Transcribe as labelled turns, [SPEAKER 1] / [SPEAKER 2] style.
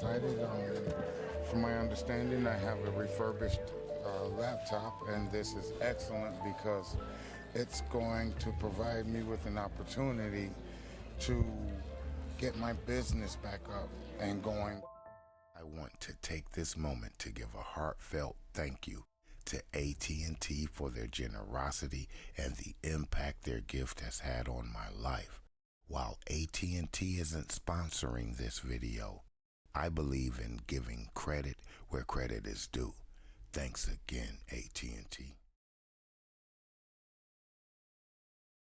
[SPEAKER 1] excited. From my understanding, I have a refurbished laptop, and this is excellent because it's going to provide me with an opportunity to get my business back up and going. I want to take this moment to give a heartfelt thank you to AT&T for their generosity and the impact their gift has had on my life. While AT&T isn't sponsoring this video, I believe in giving credit where credit is due. Thanks again, AT&T.